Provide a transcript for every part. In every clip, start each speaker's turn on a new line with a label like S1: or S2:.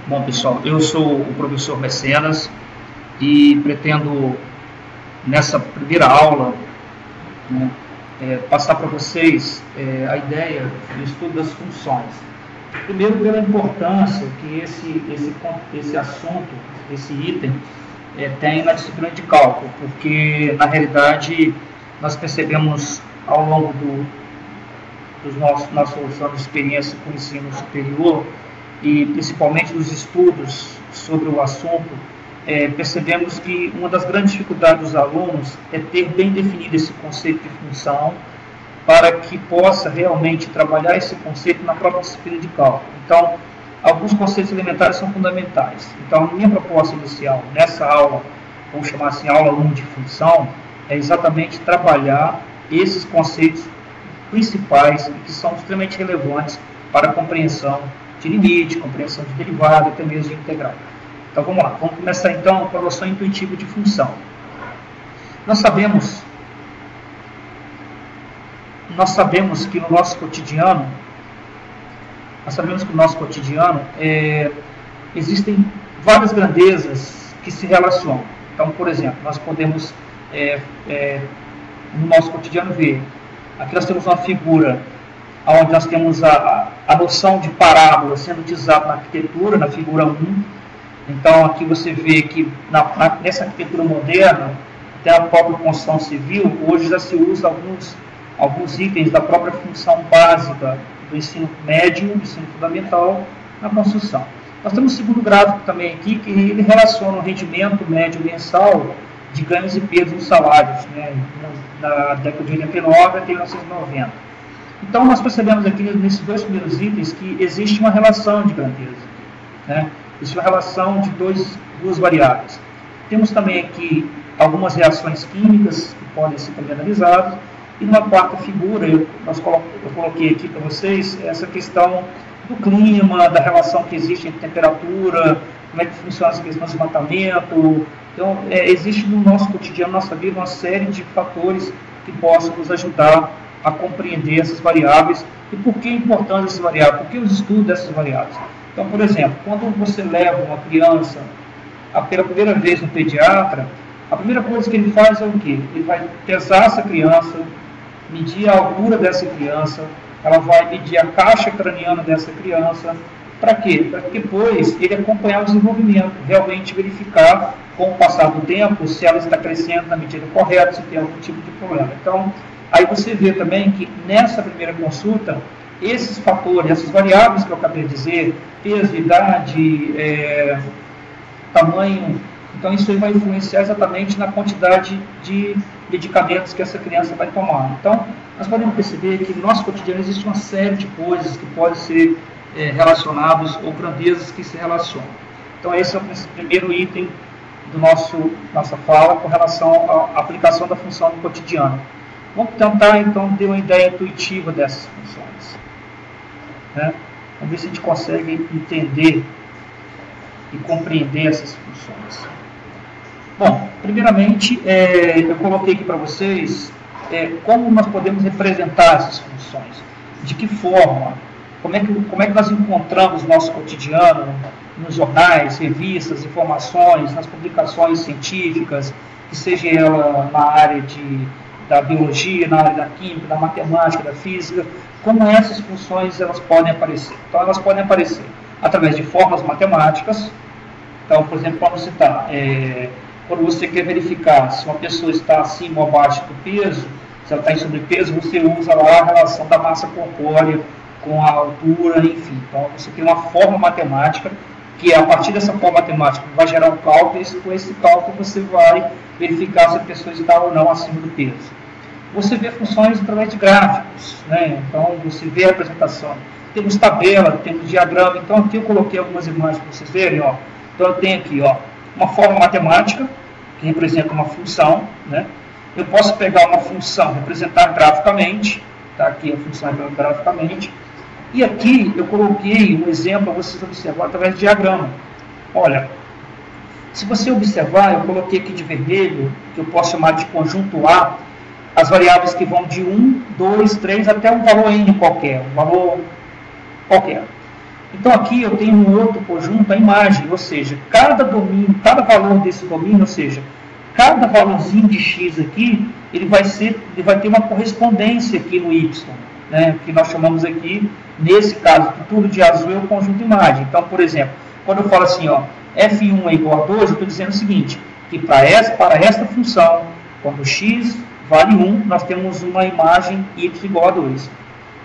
S1: Bom, pessoal, eu sou o professor Mecenas e pretendo, nessa primeira aula, né, passar para vocês a ideia do estudo das funções. Primeiro, pela importância que esse assunto, esse item, tem na disciplina de cálculo, porque, na realidade, nós percebemos ao longo dos nossos anos de experiência com o ensino superior, e principalmente dos estudos sobre o assunto, percebemos que uma das grandes dificuldades dos alunos é ter bem definido esse conceito de função para que possa realmente trabalhar esse conceito na própria disciplina de cálculo. Então, alguns conceitos elementares são fundamentais. Então, a minha proposta inicial nessa aula, vamos chamar assim, aula 1 de função, é exatamente trabalhar esses conceitos principais que são extremamente relevantes para a compreensão de limite, compreensão de derivada, até mesmo de integral. Então vamos lá, vamos começar então com a noção intuitiva de função. Nós sabemos que no nosso cotidiano, existem várias grandezas que se relacionam. Então, por exemplo, nós podemos no nosso cotidiano ver, aqui nós temos uma figura onde nós temos a noção de parábola sendo utilizada na arquitetura, na figura 1. Então, aqui você vê que nessa arquitetura moderna, até a própria construção civil, hoje já se usa alguns itens da própria função básica do ensino médio, do ensino fundamental, na construção. Nós temos um segundo gráfico também aqui, que ele relaciona o rendimento médio mensal de ganhos e perdas dos salários, né, na década de 89 até 1990. Então, nós percebemos aqui, nesses dois primeiros itens, que existe uma relação de grandeza, né? Existe uma relação de duas variáveis. Temos também aqui algumas reações químicas que podem ser também analisadas, e numa quarta figura, eu coloquei aqui para vocês essa questão do clima, da relação que existe entre temperatura, como é que funciona essa questão de desmatamento. Então, existe no nosso cotidiano, na nossa vida, uma série de fatores que possam nos ajudar a compreender essas variáveis. E por que é importante essas variáveis? Por que os estudos dessas variáveis? Então, por exemplo, quando você leva uma criança pela primeira vez no pediatra, a primeira coisa que ele faz é o quê? Ele vai pesar essa criança, medir a altura dessa criança, ela vai medir a caixa craniana dessa criança. Para quê? Para depois ele acompanhar o desenvolvimento, realmente verificar, com o passar do tempo, se ela está crescendo na medida correta, se tem algum tipo de problema. Então, aí você vê também que nessa primeira consulta, esses fatores, essas variáveis que eu acabei de dizer, peso, idade, tamanho, então isso aí vai influenciar exatamente na quantidade de medicamentos que essa criança vai tomar. Então, nós podemos perceber que no nosso cotidiano existe uma série de coisas que podem ser relacionadas ou grandezas que se relacionam. Então, esse é o primeiro item do nossa fala com relação à aplicação da função no cotidiano. Vamos tentar, então, ter uma ideia intuitiva dessas funções, né? Vamos ver se a gente consegue entender e compreender essas funções. Bom, primeiramente, eu coloquei aqui para vocês como nós podemos representar essas funções, de que forma, como é que nós encontramos no nosso cotidiano, nos jornais, revistas, informações, nas publicações científicas, que seja ela na área da biologia, na área da química, da matemática, da física, como essas funções elas podem aparecer. Então, elas podem aparecer através de formas matemáticas. Então, por exemplo, vamos citar, quando você quer verificar se uma pessoa está acima ou abaixo do peso, se ela está em sobrepeso, você usa lá a relação da massa corpórea com a altura, enfim. Então, você tem uma forma matemática, que a partir dessa forma matemática vai gerar um cálculo, e com esse cálculo você vai verificar se a pessoa está ou não acima do peso. Você vê funções através de gráficos, né? Então, você vê a representação. Temos tabela, temos diagrama. Então, aqui eu coloquei algumas imagens para vocês verem. Ó. Então, eu tenho aqui uma forma matemática, que representa uma função, né? Eu posso pegar uma função, representar graficamente. Está aqui a função graficamente. E aqui eu coloquei um exemplo para vocês observarem através de diagrama. Olha, se você observar, eu coloquei aqui de vermelho, que eu posso chamar de conjunto A, as variáveis que vão de 1, 2, 3 até um valor N qualquer, um valor qualquer. Então aqui eu tenho um outro conjunto, a imagem, ou seja, cada domínio, cada valor desse domínio, ou seja, cada valorzinho de x aqui, ele vai ter uma correspondência aqui no y, né, que nós chamamos aqui, nesse caso, que tudo de azul é o conjunto imagem. Então, por exemplo, quando eu falo assim, ó, f1 é igual a 2, eu estou dizendo o seguinte, que para esta função, quando x vale 1, nós temos uma imagem y igual a 2.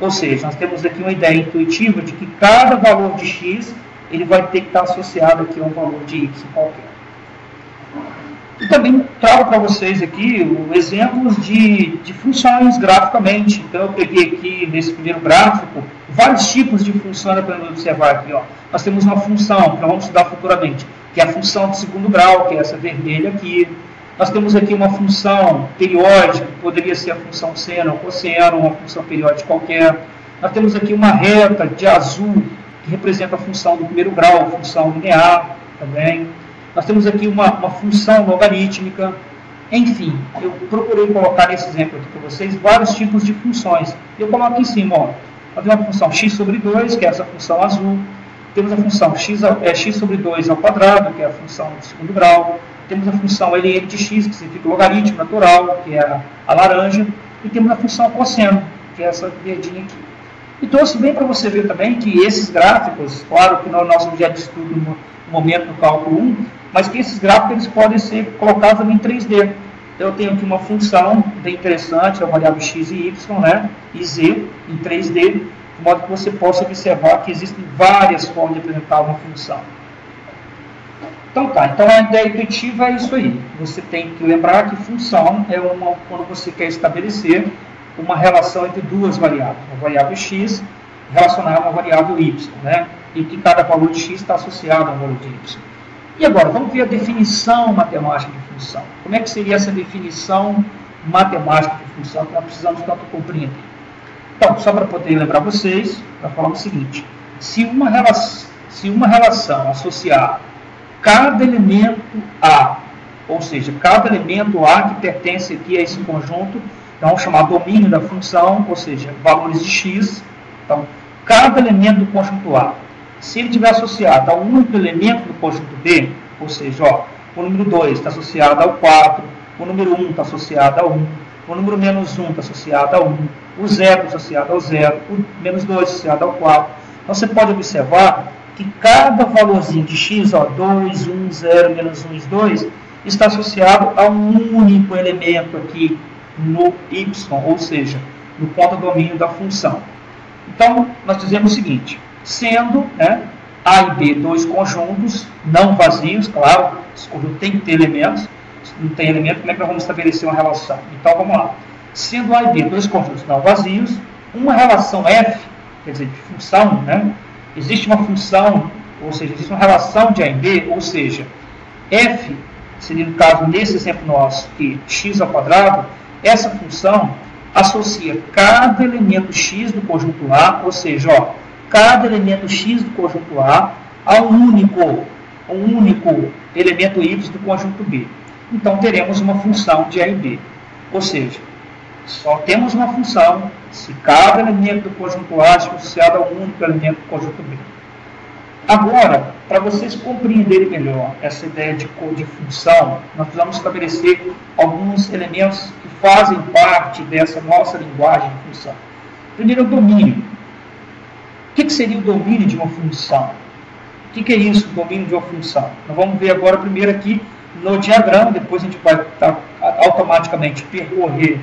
S1: Ou seja, nós temos aqui uma ideia intuitiva de que cada valor de x ele vai ter que estar associado aqui a um valor de y qualquer. E também trago para vocês aqui exemplos de funções graficamente. Então eu peguei aqui nesse primeiro gráfico vários tipos de funções para observar aqui. Ó. Nós temos uma função que nós vamos estudar futuramente, que é a função de segundo grau, que é essa vermelha aqui. Nós temos aqui uma função periódica, que poderia ser a função seno ou cosseno, uma função periódica qualquer. Nós temos aqui uma reta de azul, que representa a função do primeiro grau, a função linear também. Nós temos aqui uma função logarítmica. Enfim, eu procurei colocar nesse exemplo aqui para vocês vários tipos de funções. Eu coloco aqui em cima, ó, nós temos a função x sobre 2, que é essa função azul. Temos a função x sobre 2 ao quadrado, que é a função do segundo grau. Temos a função ln de x, que significa logaritmo natural, que é a laranja. E temos a função cosseno, que é essa verdinha aqui. E trouxe bem para você ver também que esses gráficos, claro que no nosso objeto de estudo no momento do cálculo 1, mas que esses gráficos eles podem ser colocados em 3D. Então, eu tenho aqui uma função bem interessante, a variável x e y, né, e z, em 3D, de modo que você possa observar que existem várias formas de apresentar uma função. Então tá, então a ideia intuitiva é isso aí. Você tem que lembrar que função é quando você quer estabelecer uma relação entre duas variáveis, uma variável x relacionada a uma variável y, né, e que cada valor de x está associado a um valor de y. E agora, vamos ver a definição matemática de função. Como é que seria essa definição matemática de função que nós precisamos tanto compreender? Então, só para poder lembrar vocês, nós falamos o seguinte, se uma relação associar cada elemento A, ou seja, cada elemento A que pertence aqui a esse conjunto, então vamos chamar domínio da função, ou seja, valores de x, então, cada elemento do conjunto A, se ele estiver associado a um único elemento do conjunto B, ou seja, ó, o número 2 está associado ao 4, o número 1 está associado a 1, o número menos 1 está associado a 1, o 0 está associado ao 0, o menos 2 associado ao 4. Então você pode observar que cada valorzinho de x, ó, 2, 1, 0, menos 1 e 2, está associado a um único elemento aqui no y, ou seja, no contradomínio da função. Então, nós dizemos o seguinte, sendo, né, A e B dois conjuntos não vazios, claro, esse conjunto tem que ter elementos, se não tem elemento, como é que nós vamos estabelecer uma relação? Então, vamos lá. Sendo A e B dois conjuntos não vazios, uma relação F, quer dizer, de função, né, existe uma função, ou seja, existe uma relação de A e B, ou seja, F, seria no caso, nesse exemplo nosso, que x ao quadrado, essa função associa cada elemento x do conjunto A, ou seja, ó, cada elemento x do conjunto A a um único elemento y do conjunto B. Então, teremos uma função de A e B. Ou seja, só temos uma função se cada elemento do conjunto A estiver associado a um único elemento do conjunto B. Agora, para vocês compreenderem melhor essa ideia de função, nós precisamos estabelecer alguns elementos que fazem parte dessa nossa linguagem de função. Primeiro, o domínio. O que seria o domínio de uma função? O que é isso, o domínio de uma função? Nós vamos ver agora primeiro aqui no diagrama, depois a gente vai automaticamente percorrer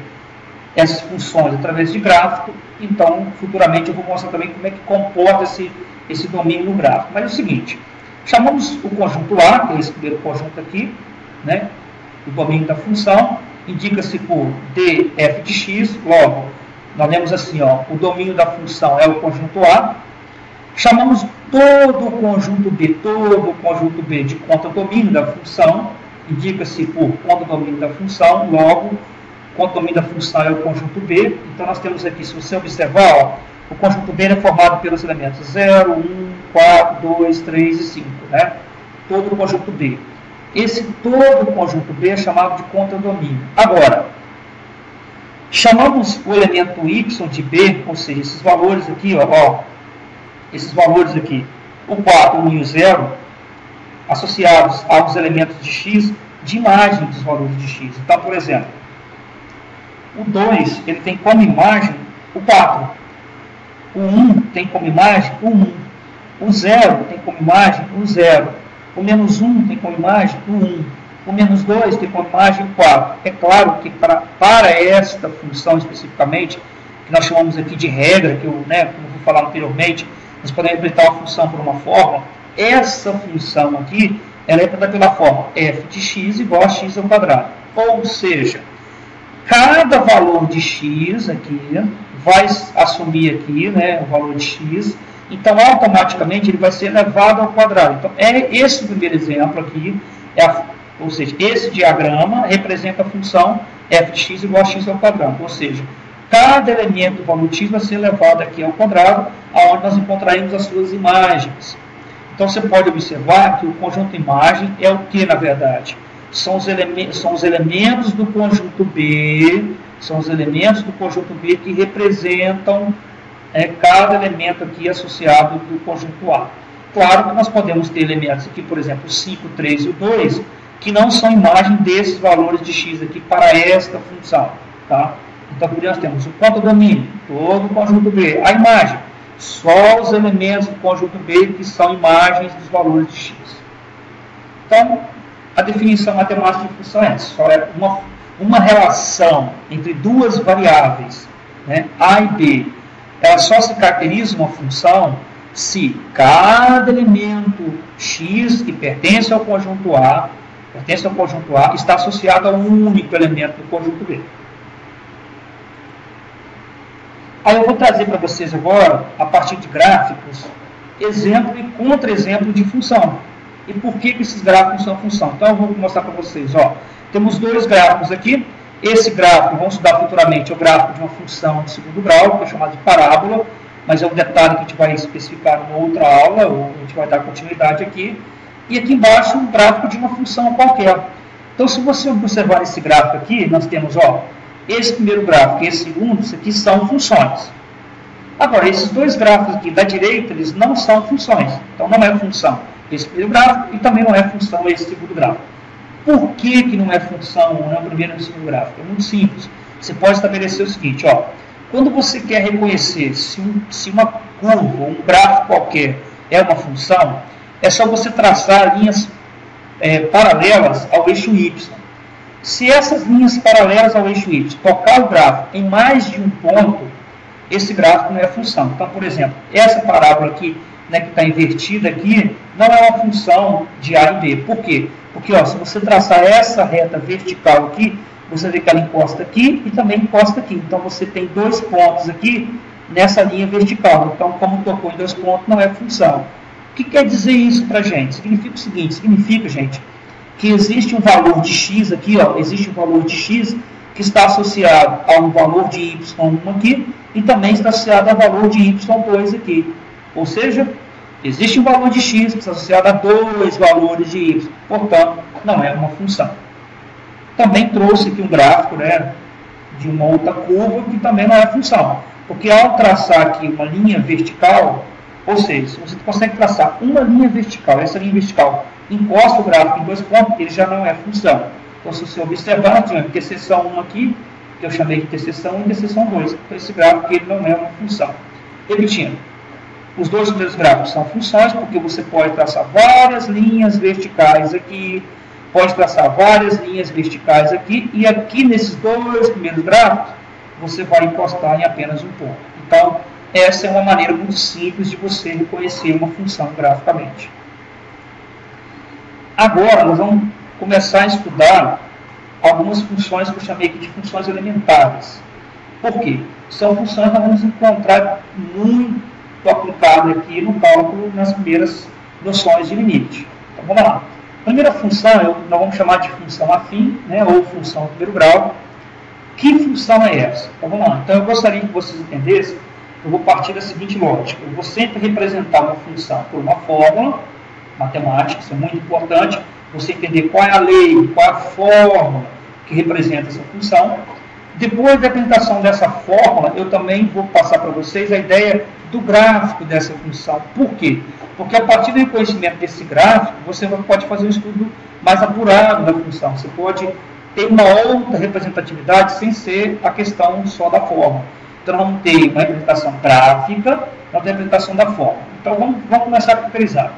S1: essas funções através de gráfico, então futuramente eu vou mostrar também como é que comporta esse domínio no gráfico. Mas é o seguinte, chamamos o conjunto A, que é esse primeiro conjunto aqui, né, o domínio da função, indica-se por df de x, logo, nós lemos assim, ó, o domínio da função é o conjunto A, chamamos todo o conjunto B de contradomínio da função, indica-se por contradomínio da função, logo, contradomínio da função é o conjunto B, então nós temos aqui, se você observar, ó, o conjunto B é formado pelos elementos 0, 1, 4, 2, 3 e 5, né? Todo o conjunto B. Esse todo o conjunto B é chamado de contradomínio. Agora, chamamos o elemento y de B, ou seja, esses valores aqui, ó, esses valores aqui, o 4, o 1 e o 0, associados aos elementos de x, de imagem dos valores de x. Então, por exemplo, o 2 ele tem como imagem o 4, o 1 tem como imagem o 1, o 0 tem como imagem o 0, o menos 1 tem como imagem o 1, o menos 2 tem como imagem o 4. É claro que para esta função especificamente, que nós chamamos aqui de regra, que eu, como eu vou falar anteriormente, nós podemos representar uma função por uma fórmula. Essa função aqui, ela é representada pela fórmula f de x igual a x ao quadrado. Ou seja, cada valor de x aqui vai assumir aqui, o valor de x, então automaticamente ele vai ser elevado ao quadrado. Então, esse primeiro exemplo aqui, ou seja, esse diagrama representa a função f de x igual a x ao quadrado. Ou seja, cada elemento do valor de x vai ser elevado aqui ao quadrado, onde nós encontraremos as suas imagens. Então, você pode observar que o conjunto imagem é o que, na verdade? São os elementos do conjunto B, que representam cada elemento aqui associado do conjunto A. Claro que nós podemos ter elementos aqui, por exemplo, o 5, o 3 e o 2, que não são imagem desses valores de x aqui para esta função. Tá? Então, por isso nós temos o ponto domínio, todo o conjunto B, a imagem, só os elementos do conjunto B que são imagens dos valores de x. Então, a definição matemática de função é só uma relação entre duas variáveis, A e B. Ela só se caracteriza uma função se cada elemento x que pertence ao conjunto A está associado a um único elemento do conjunto B. Aí eu vou trazer para vocês agora, a partir de gráficos, exemplo e contra-exemplo de função. E por que esses gráficos são função? Então eu vou mostrar para vocês. Temos dois gráficos aqui. Esse gráfico, vamos estudar futuramente, é o gráfico de uma função de segundo grau, que é chamado de parábola, mas é um detalhe que a gente vai especificar numa outra aula, ou a gente vai dar continuidade aqui. E aqui embaixo um gráfico de uma função qualquer. Então, se você observar esse gráfico aqui, nós temos, esse primeiro gráfico e esse segundo, isso aqui são funções. Agora, esses dois gráficos aqui da direita, eles não são funções. Então, não é função esse primeiro gráfico e também não é função esse segundo gráfico. Por que não é função o primeiro e o segundo gráfico? É muito simples. Você pode estabelecer o seguinte, quando você quer reconhecer se uma curva ou um gráfico qualquer é uma função, é só você traçar linhas paralelas ao eixo Y. Se essas linhas paralelas ao eixo Y tocar o gráfico em mais de um ponto, esse gráfico não é função. Então, por exemplo, essa parábola aqui, que está invertida aqui, não é uma função de A e B. Por quê? Porque se você traçar essa reta vertical aqui, você vê que ela encosta aqui e também encosta aqui. Então, você tem dois pontos aqui nessa linha vertical. Então, como tocou em dois pontos, não é função. O que quer dizer isso para a gente? Significa o seguinte, gente, que existe um valor de x aqui, existe um valor de x que está associado a um valor de y1 aqui e também está associado ao valor de y2 aqui. Ou seja, existe um valor de x que está associado a dois valores de y. Portanto, não é uma função. Também trouxe aqui um gráfico de uma outra curva que também não é função. Porque ao traçar aqui uma linha vertical, ou seja, se você consegue traçar uma linha vertical, essa linha vertical encosta o gráfico em dois pontos, ele já não é função. Então, se você observar, nós tivemos interseção 1 aqui, que eu chamei de interseção 1 e interseção 2. Então, esse gráfico ele não é uma função. Repetindo, os dois primeiros gráficos são funções, porque você pode traçar várias linhas verticais aqui, pode traçar várias linhas verticais aqui, e aqui nesses dois primeiros gráficos, você vai encostar em apenas um ponto. Então, essa é uma maneira muito simples de você reconhecer uma função graficamente. Agora, nós vamos começar a estudar algumas funções que eu chamei aqui de funções elementares. Por quê? São funções que nós vamos encontrar muito aplicado aqui no cálculo nas primeiras noções de limite. Então vamos lá. A primeira função, nós vamos chamar de função afim, ou função de primeiro grau. Que função é essa? Então vamos lá. Então eu gostaria que vocês entendessem, eu vou partir da seguinte lógica. Eu vou sempre representar uma função por uma fórmula matemática, isso é muito importante, você entender qual é a lei, qual é a fórmula que representa essa função. Depois da apresentação dessa fórmula, eu também vou passar para vocês a ideia do gráfico dessa função. Por quê? Porque a partir do reconhecimento desse gráfico, você pode fazer um estudo mais apurado da função. Você pode ter uma outra representatividade sem ser a questão só da forma. Então, vamos ter uma representação gráfica, uma representação da forma. Então, vamos começar a caracterizar.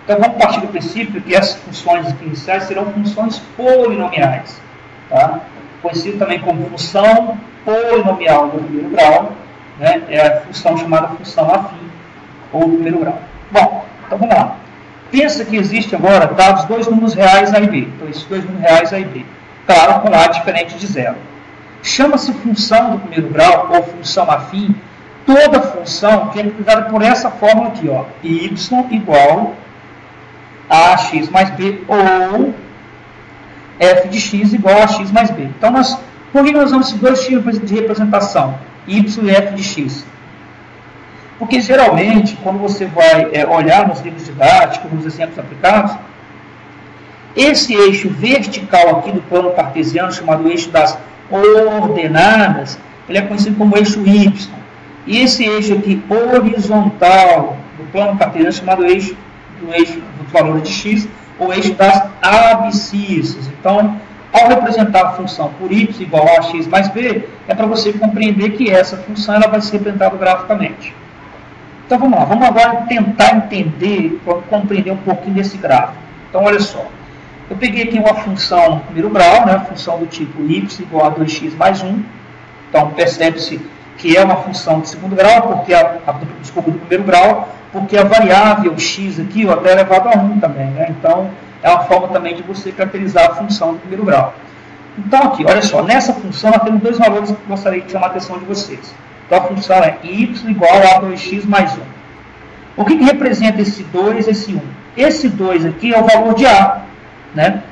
S1: Então, vamos partir do princípio que essas funções iniciais serão funções polinomiais. Tá? Conhecido também como função polinomial do primeiro grau, né? É a função chamada função afim, ou do primeiro grau. Bom, então vamos lá. Pensa que existe agora dados dois números reais A e B. Então, esses dois números reais A e B. Claro, com A diferente de zero. Chama-se função do primeiro grau, ou função afim, toda função que é representada por essa fórmula aqui, ó, y igual a x mais b, ou f de x igual a x mais b. Então, por que nós usamos esses dois tipos de representação, y e f de x? Porque, geralmente, quando você vai olhar nos livros didáticos, nos exemplos aplicados, esse eixo vertical aqui do plano cartesiano, chamado eixo das ordenadas, ele é conhecido como eixo y. E esse eixo aqui horizontal do plano cartesiano, chamado eixo dos valores de x, ou eixo das abscissas. Então, ao representar a função por y igual a x mais b, é para você compreender que essa função ela vai ser representada graficamente. Então, vamos lá. Vamos agora tentar entender, compreender um pouquinho desse gráfico. Então, olha só. Eu peguei aqui uma função no primeiro grau, né, a função do tipo y igual a 2x mais 1. Então, percebe-se que é uma função de segundo grau, porque desculpa, do primeiro grau, porque a variável x aqui até elevado a 1 também. Né? Então, é uma forma também de você caracterizar a função do primeiro grau. Então, aqui, olha só, nessa função nós temos dois valores que eu gostaria de chamar a atenção de vocês. Então, a função é y igual a 2x mais 1. O que representa esse 2 e esse 1? Esse 2 aqui é o valor de a. Né?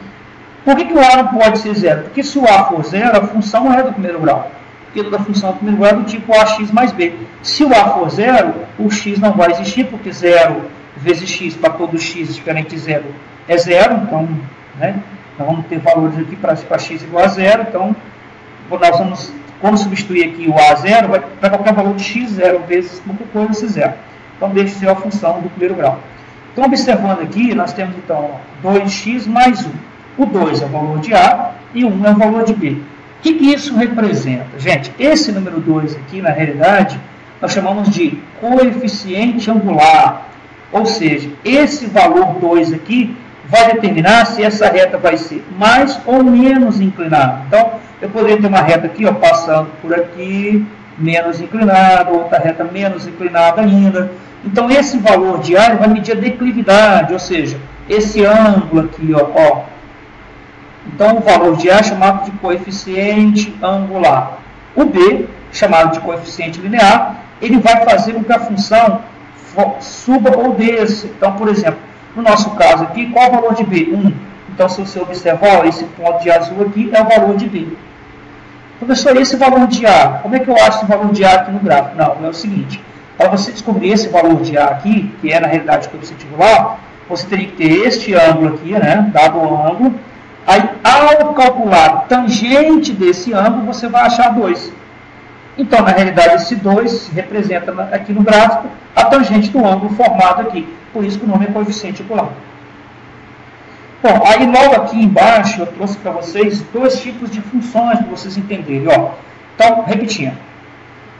S1: Por que o a não pode ser zero? Porque se o a for zero, a função não é do primeiro grau. Porque toda função do primeiro grau é do tipo ax mais b. Se o a for zero, o x não vai existir, porque 0 vezes x para todo x diferente de zero é zero. Então, né, nós vamos ter valores aqui para x igual a zero. Então, nós vamos, quando substituir aqui o a a zero, vai para qualquer valor de x, 0 vezes qualquer coisa, esse zero. Então, deixa de ser a função do primeiro grau. Então, observando aqui, nós temos, então, 2x mais 1. O 2 é o valor de A e o 1 é o valor de B. O que isso representa? Gente, esse número 2 aqui, na realidade, nós chamamos de coeficiente angular. Ou seja, esse valor 2 aqui vai determinar se essa reta vai ser mais ou menos inclinada. Então, eu poderia ter uma reta aqui, ó, passando por aqui, menos inclinada, outra reta menos inclinada ainda. Então, esse valor de A vai medir a declividade, ou seja, esse ângulo aqui, ó. Então, o valor de A é chamado de coeficiente angular. O B, chamado de coeficiente linear, ele vai fazer com que a função suba ou desça. Então, por exemplo, no nosso caso aqui, qual é o valor de B? 1. Então, se você observar, esse ponto de azul aqui é o valor de B. Professor, esse valor de A, como é que eu acho esse valor de A aqui no gráfico? Não, é o seguinte. Para você descobrir esse valor de A aqui, que é na realidade o coeficiente angular, você teria que ter este ângulo aqui, né, dado o ângulo. Aí, ao calcular tangente desse ângulo, você vai achar 2. Então, na realidade, esse 2 representa aqui no gráfico a tangente do ângulo formado aqui. Por isso que o nome é coeficiente angular. Bom, aí logo aqui embaixo eu trouxe para vocês dois tipos de funções para vocês entenderem. Ó. Então, repetindo.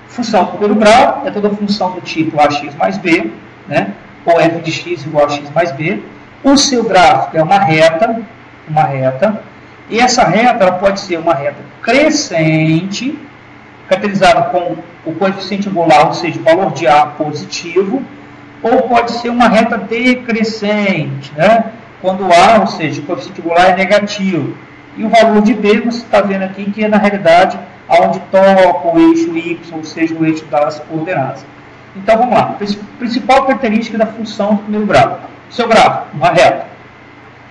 S1: Função do primeiro grau é toda função do tipo ax mais b, né? Ou f de x igual a x mais b. O seu gráfico é uma reta, e essa reta ela pode ser uma reta crescente, caracterizada com o coeficiente angular, ou seja, o valor de A positivo, ou pode ser uma reta decrescente, né? Quando A, ou seja, o coeficiente angular é negativo. E o valor de B, você está vendo aqui que é, na realidade, onde toca o eixo y, ou seja, o eixo das coordenadas. Então, vamos lá. Principal característica da função do primeiro grau. Seu gráfico, uma reta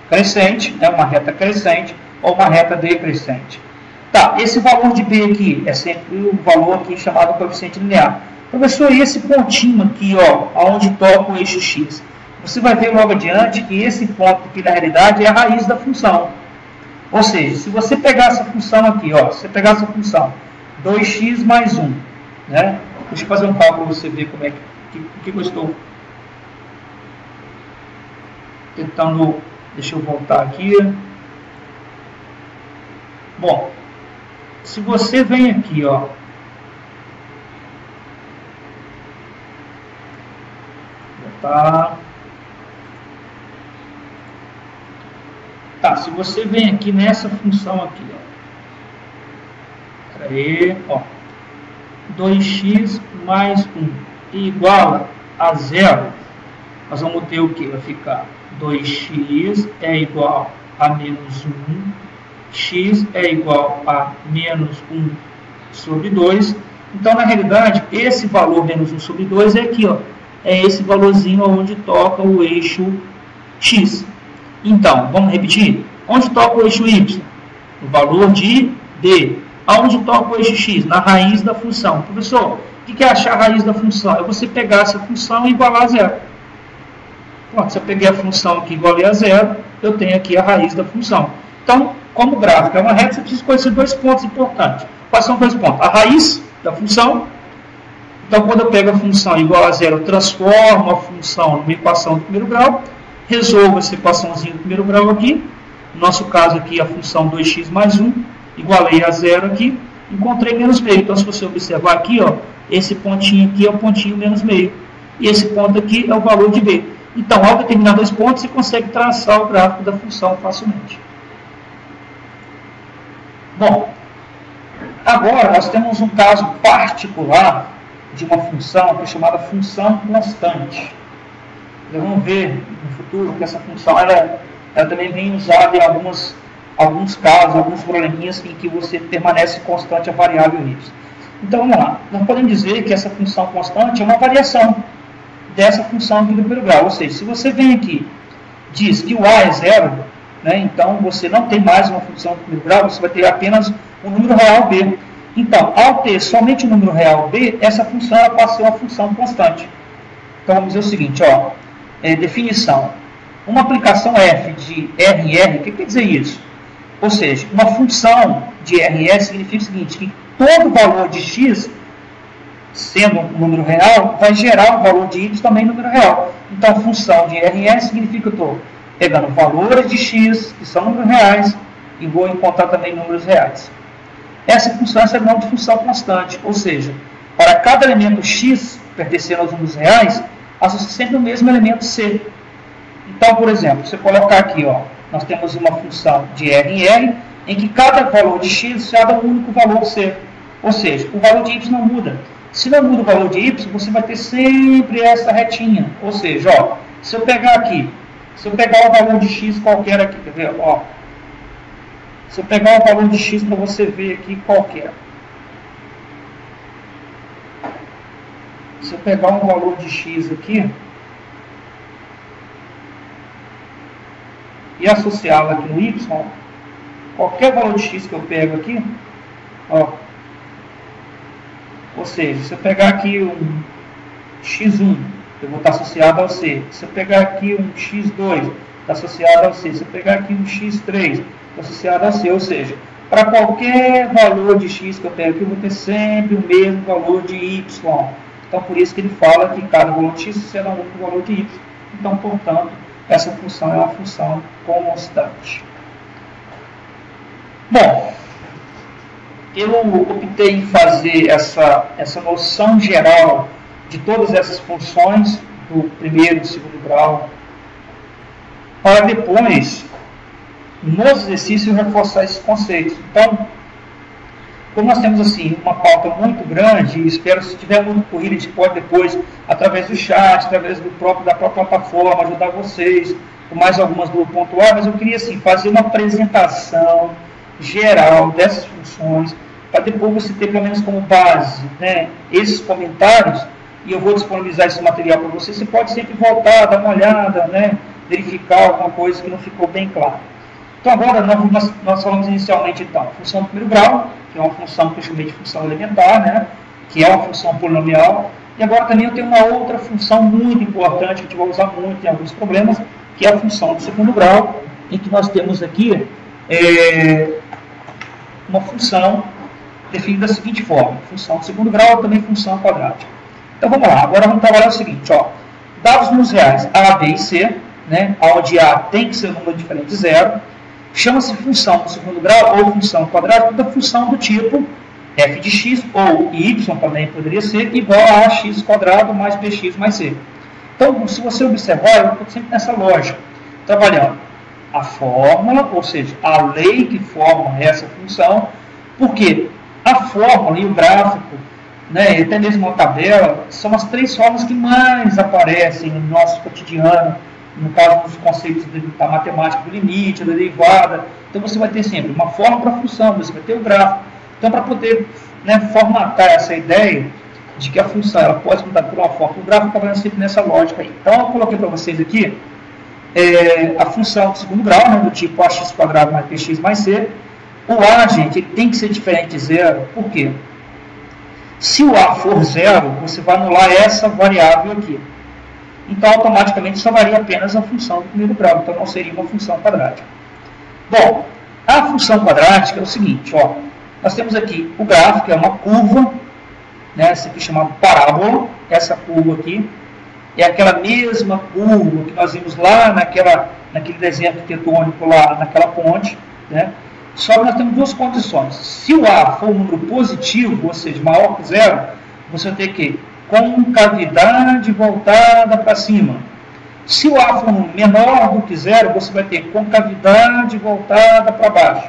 S1: crescente, né, uma reta crescente ou uma reta decrescente. Tá, esse valor de B aqui é sempre o valor aqui chamado coeficiente linear. Professor, e esse pontinho aqui, ó, onde toca o eixo x? Você vai ver logo adiante que esse ponto aqui, na realidade, é a raiz da função. Ou seja, se você pegar essa função aqui, ó, se você pegar essa função 2x mais 1, né? Deixa eu fazer um cálculo para você ver como é que O que eu estou tentando... Deixa eu voltar aqui. Bom, se você vem aqui, ó, tá, se você vem aqui nessa função aqui, ó, aí, ó, 2x mais 1 igual a 0, nós vamos ter o que? Vai ficar 2x é igual a menos 1, x é igual a menos 1 sobre 2. Então, na realidade, esse valor menos 1 sobre 2 é aqui, ó, é esse valorzinho onde toca o eixo x. Então, vamos repetir? Onde toca o eixo y? O valor de d. Aonde toca o eixo x? Na raiz da função. Professor, o que é achar a raiz da função? É você pegar essa função e igualar a zero. Pronto, se eu peguei a função aqui igual a zero, eu tenho aqui a raiz da função. Então, como o gráfico é uma reta, você precisa conhecer dois pontos importantes. Quais são os dois pontos? A raiz da função. Então, quando eu pego a função igual a zero, eu transformo a função numa equação do primeiro grau, resolvo essa equaçãozinha do primeiro grau aqui. No nosso caso aqui, a função 2x mais 1, igualei a zero aqui, encontrei menos meio. Então, se você observar aqui, ó, esse pontinho aqui é o pontinho menos meio. E esse ponto aqui é o valor de b. Então, ao determinar dois pontos, você consegue traçar o gráfico da função facilmente. Bom, agora nós temos um caso particular de uma função que é chamada função constante. Nós vamos ver no futuro que essa função ela também vem usada em alguns casos, alguns probleminhas em que você permanece constante a variável y. Então, vamos lá. Nós podemos dizer que essa função constante é uma variação dessa função aqui do primeiro grau. Ou seja, se você vem aqui diz que o a é zero, né, então você não tem mais uma função do primeiro grau, você vai ter apenas o número real b. Então, ao ter somente o número real b, essa função ela passa a ser uma função constante. Então, vamos dizer o seguinte, ó, definição. Uma aplicação f de RR, o que quer dizer isso? Ou seja, uma função de RR significa o seguinte, que todo valor de x, sendo um número real, vai gerar o valor de y também número real. Então, a função de RR significa que eu estou pegando valores de x, que são números reais, e vou encontrar também números reais. Essa função é chamada de função constante, ou seja, para cada elemento x pertencendo aos números reais, associa sempre o mesmo elemento c. Então, por exemplo, se eu colocar aqui, ó, nós temos uma função de RR, em que cada valor de x já dá um único valor c. Ou seja, o valor de y não muda. Se não muda o valor de y, você vai ter sempre essa retinha. Ou seja, ó, se eu pegar aqui, se eu pegar o valor de x qualquer aqui, quer ver? Ó, se eu pegar o valor de x para você ver aqui qualquer. Se eu pegar um valor de x aqui e associá-lo aqui no y, qualquer valor de x que eu pego aqui, ó, ou seja, se eu pegar aqui um x1, eu vou estar associado ao c. Se eu pegar aqui um x2, está associado ao c. Se eu pegar aqui um x3, está associado ao c. Ou seja, para qualquer valor de x que eu pego aqui, eu vou ter sempre o mesmo valor de y. Então, por isso que ele fala que cada valor de x será um outro valor de y. Então, portanto, essa função é uma função constante. Bom, eu optei em fazer essa noção geral de todas essas funções do primeiro e do segundo grau, para depois, nos exercícios, reforçar esses conceitos. Então, como nós temos assim uma pauta muito grande, espero se tiver muito corrida, a gente pode depois, através do chat, através da própria plataforma, ajudar vocês com mais algumas do pontuar, mas eu queria assim, fazer uma apresentação geral dessas funções, para depois você ter pelo menos como base, né, esses comentários, e eu vou disponibilizar esse material para você. Você pode sempre voltar, dar uma olhada, né, verificar alguma coisa que não ficou bem clara. Então agora nós falamos inicialmente então, função do primeiro grau, que é uma função que eu chamei de função elementar, né, que é uma função polinomial, e agora também eu tenho uma outra função muito importante, que a gente vai usar muito em alguns problemas, que é a função do segundo grau, em que nós temos aqui uma função definida da seguinte forma: função do segundo grau, também função quadrática. Então vamos lá, agora vamos trabalhar o seguinte, ó, dados nos reais A, B e C, né, onde A tem que ser um número diferente de zero, chama-se função do segundo grau ou função quadrada da função do tipo f de x, ou y também poderia ser, igual a ax quadrado mais bx mais c. Então, se você observar, eu estou sempre nessa lógica, trabalhando a fórmula, ou seja, a lei que forma essa função, porque a fórmula e o gráfico, né, e até mesmo a tabela, são as três formas que mais aparecem no nosso cotidiano, no caso dos conceitos da matemática do limite, da derivada. Então você vai ter sempre uma forma para a função, você vai ter o gráfico. Então, para poder, né, formatar essa ideia de que a função ela pode mudar por uma forma, o gráfico está sempre nessa lógica aí. Então, eu coloquei para vocês aqui a função de segundo grau, né, do tipo ax quadrado mais bx mais c. O a, gente, ele tem que ser diferente de zero. Por quê? Se o a for zero, você vai anular essa variável aqui. Então, automaticamente, só varia apenas a função do primeiro grau. Então, não seria uma função quadrática. Bom, a função quadrática é o seguinte, ó. Nós temos aqui o gráfico, que é uma curva, né, essa aqui chamada parábola. Essa curva aqui é aquela mesma curva que nós vimos lá naquele desenho arquitetônico, lá naquela ponte, né? Só que nós temos duas condições. Se o A for um número positivo, ou seja, maior que zero, você vai ter que concavidade voltada para cima. Se o A for menor do que zero, você vai ter concavidade voltada para baixo,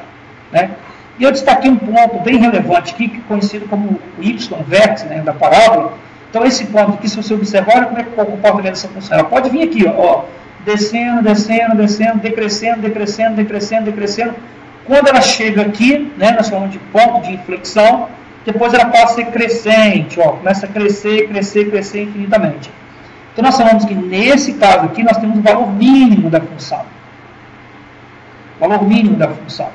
S1: né? E eu destaquei um ponto bem relevante aqui, que é conhecido como o y-vértice, né, da parábola. Então, esse ponto aqui, se você observar, olha como é que é o comportamento dessa função. Ela pode vir aqui, ó, descendo, descendo, descendo, decrescendo, decrescendo, decrescendo, decrescendo. Quando ela chega aqui, né, nós chamamos de ponto de inflexão, depois ela passa a ser crescente, ó, começa a crescer, crescer, crescer infinitamente. Então, nós falamos que nesse caso aqui, nós temos o valor mínimo da função. Valor mínimo da função.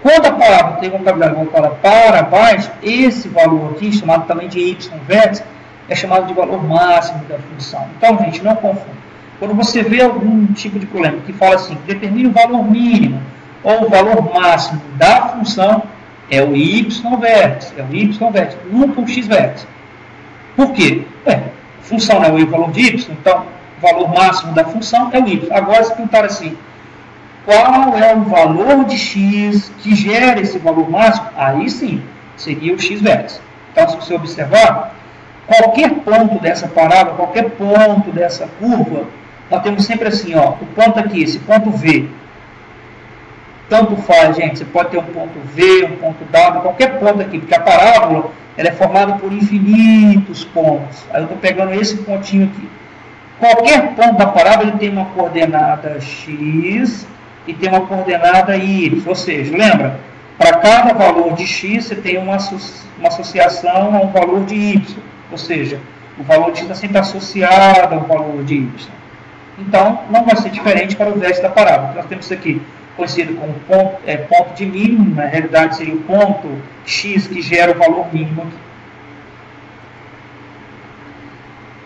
S1: Quando a parábola tem uma cavidade voltada para baixo, esse valor aqui, chamado também de y-vértice, é chamado de valor máximo da função. Então, gente, não confunda. Quando você vê algum tipo de problema que fala assim, determine o valor mínimo ou o valor máximo da função, é o y-vértice, nunca o x-vértice. Por quê? A função é o valor de y, então o valor máximo da função é o y. Agora, se perguntar assim, qual é o valor de x que gera esse valor máximo? Aí sim, seria o x-vértice. Então, se você observar, qualquer ponto dessa parábola, qualquer ponto dessa curva, nós temos sempre assim, ó, o ponto aqui, esse ponto V. Tanto faz, gente, você pode ter um ponto V, um ponto W, qualquer ponto aqui, porque a parábola ela é formada por infinitos pontos. Aí eu estou pegando esse pontinho aqui. Qualquer ponto da parábola ele tem uma coordenada x e tem uma coordenada y, ou seja, lembra, para cada valor de x você tem uma associação a um valor de y, ou seja, o valor de x está sempre associado ao valor de y. Então, não vai ser diferente para o vértice da parábola. Nós temos isso aqui conhecido como ponto de mínimo, na realidade seria o ponto x que gera o valor mínimo aqui.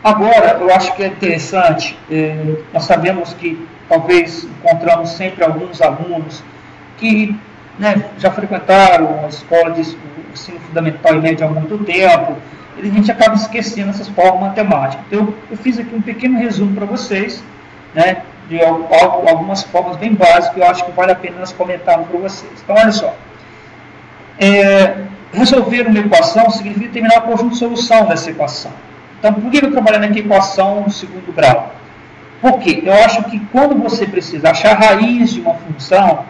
S1: Agora, eu acho que é interessante, nós sabemos que talvez encontramos sempre alguns alunos que, né, já frequentaram a escola de ensino fundamental e médio há muito tempo, e a gente acaba esquecendo essas formas matemáticas. Então, eu fiz aqui um pequeno resumo para vocês, né, de algumas formas bem básicas que eu acho que vale a pena nós comentarmos para vocês. Então, olha só. Resolver uma equação significa determinar o conjunto de solução dessa equação. Então, por que eu estou trabalhando aqui equação no segundo grau? Porque eu acho que quando você precisa achar a raiz de uma função,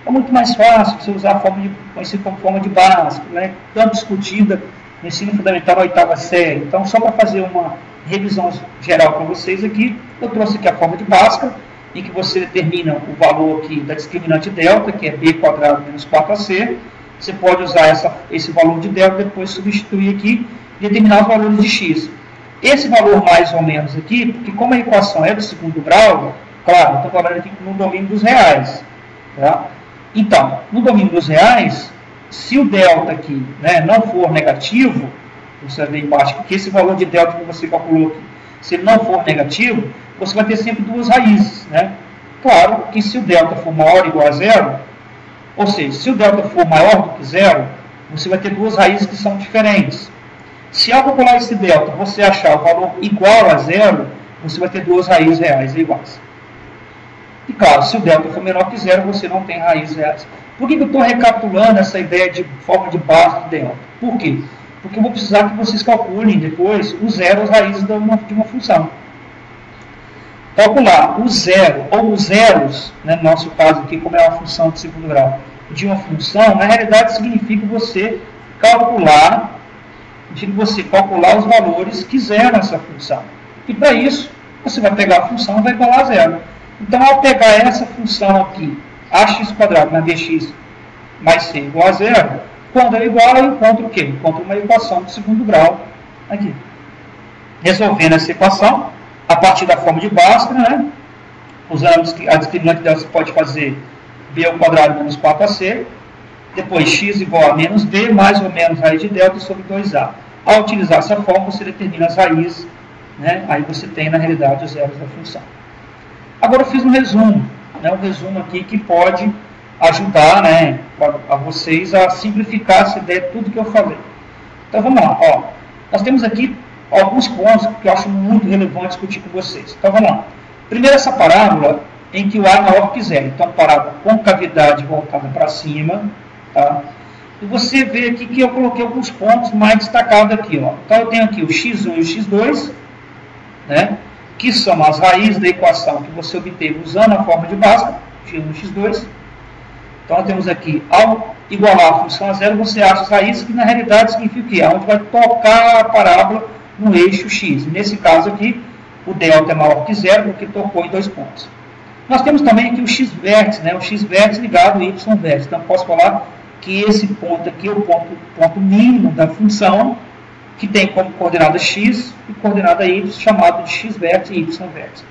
S1: é muito mais fácil você usar a forma conhecida como forma de Bhaskara, né, tanto discutida no ensino fundamental na oitava série. Então, só para fazer uma revisão geral para vocês aqui, eu trouxe aqui a forma de Bhaskara, em que você determina o valor aqui da discriminante delta, que é b quadrado menos 4ac. Você pode usar esse valor de delta, depois substituir aqui e determinar os valores de x. Esse valor mais ou menos aqui, porque como a equação é do segundo grau, claro, estou falando aqui no domínio dos reais. Tá? Então, no domínio dos reais, se o delta aqui, né, não for negativo, você vê embaixo que esse valor de delta que você calculou aqui, se ele não for negativo, você vai ter sempre duas raízes. Né? Claro que se o delta for maior ou igual a zero, ou seja, se o delta for maior do que zero, você vai ter duas raízes que são diferentes. Se ao calcular esse delta você achar o valor igual a zero, você vai ter duas raízes reais iguais. E claro, se o delta for menor que zero, você não tem raízes reais. Por que eu estou recapitulando essa ideia de forma de base do delta? Por quê? Porque eu vou precisar que vocês calculem depois os zeros, as raízes de uma função. Calcular o zero ou os zeros, né, no nosso caso aqui, como é uma função de segundo grau, de uma função, na realidade significa você calcular os valores que zeram essa função. E para isso, você vai pegar a função e vai igualar a zero. Então, ao pegar essa função aqui, ax² na dx mais c igual a zero, quando é igual, eu encontro o quê? Encontro uma equação de segundo grau aqui. Resolvendo essa equação, a partir da forma de Bhaskara, né? Usando a discriminante dela, você pode fazer b² menos 4ac, depois x igual a menos b, mais ou menos raiz de delta sobre 2a. Ao utilizar essa forma, você determina as raízes, né? Aí você tem, na realidade, os zeros da função. Agora eu fiz um resumo, né? Um resumo aqui que pode ajudar, né, a vocês a simplificar essa ideia de tudo que eu falei. Então vamos lá, ó. Nós temos aqui alguns pontos que eu acho muito relevante discutir com vocês. Então vamos lá. Primeiro, essa parábola em que o A é maior que zero. Então, parábola com cavidade voltada para cima. Tá? E você vê aqui que eu coloquei alguns pontos mais destacados aqui. Ó. Então, eu tenho aqui o x1 e o x2, né, que são as raízes da equação que você obteve usando a forma de Bhaskara, x1 e x2. Então, nós temos aqui, ao igualar a função a zero, você acha as raízes, que na realidade significa o quê? Onde vai tocar a parábola no eixo x. Nesse caso aqui, o delta é maior que zero, porque tocou em 2 pontos. Nós temos também aqui o x-vértice, né? O x-vértice ligado ao y-vértice. Então, posso falar que esse ponto aqui é o ponto mínimo da função, que tem como coordenada x e coordenada y, chamado de x-vértice e y-vértice.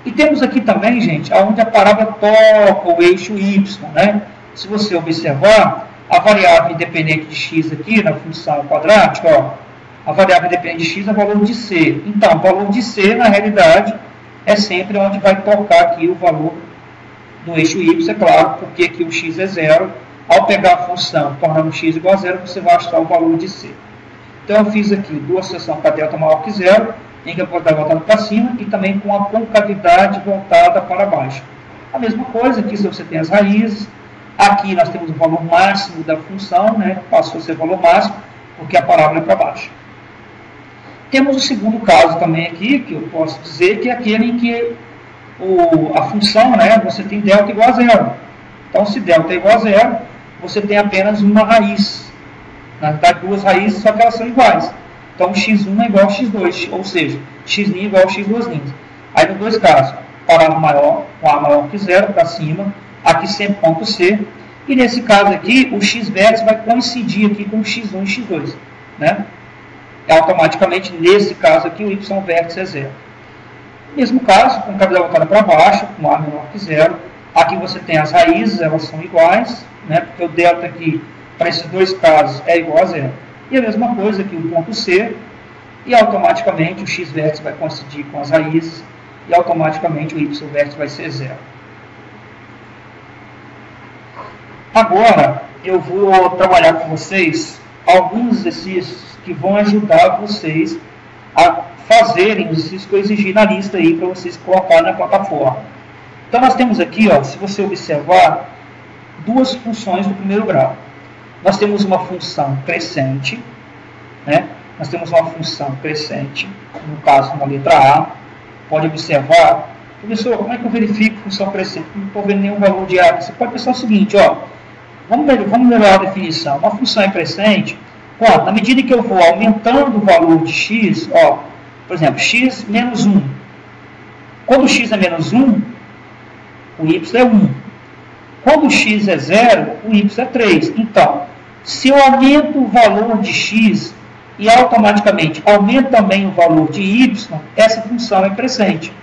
S1: E temos aqui também, gente, onde a parábola toca o eixo y, né? Se você observar, a variável independente de x aqui, na função quadrática, ó, a variável independente de x é o valor de c. Então, o valor de c, na realidade, é sempre onde vai tocar aqui o valor do eixo y, é claro, porque aqui o x é zero. Ao pegar a função, tornando x igual a zero, você vai achar o valor de c. Então, eu fiz aqui duas seções com a delta maior que zero, em que a quantidade voltada para cima, e também com a concavidade voltada para baixo. A mesma coisa, aqui se você tem as raízes, aqui nós temos o valor máximo da função, né? Passou a ser o valor máximo, porque a parábola é para baixo. Temos o segundo caso também aqui, que eu posso dizer, que é aquele em que a função, né, você tem delta igual a zero. Então, se delta é igual a zero, você tem apenas uma raiz. Na verdade, duas raízes, só que elas são iguais. Então, x1 é igual a x2, ou seja, x' é igual a x2'. Aí, nos dois casos, parábola maior, com A maior que zero, para cima, aqui sempre ponto C, e nesse caso aqui, o x-vértice vai coincidir aqui com x1 e x2, né? Automaticamente, nesse caso aqui, o y-vértice é zero. Mesmo caso, com cavidade voltada para baixo, com A menor que zero, aqui você tem as raízes, elas são iguais, né? Porque o delta aqui, para esses dois casos, é igual a zero. E a mesma coisa aqui, o ponto C, e automaticamente o x-vértice vai coincidir com as raízes, e automaticamente o y-vértice vai ser zero. Agora, eu vou trabalhar com vocês alguns exercícios que vão ajudar vocês a fazerem os exercícios que eu exigi na lista aí, para vocês colocarem na plataforma. Então, nós temos aqui, ó, se você observar, duas funções do primeiro grau. Nós temos uma função crescente, né? Nós temos uma função crescente, no caso, na letra A. Pode observar. Professor, como é que eu verifico função crescente? Não estou vendo nenhum valor de A. Você pode pensar o seguinte, ó. Vamos melhorar a definição. Uma função é crescente, quando? Na medida que eu vou aumentando o valor de x, ó, por exemplo, x menos 1. Quando x é menos 1, o y é 1. Quando o x é 0, o y é 3. Então, se eu aumento o valor de x e automaticamente aumento também o valor de y, essa função é crescente.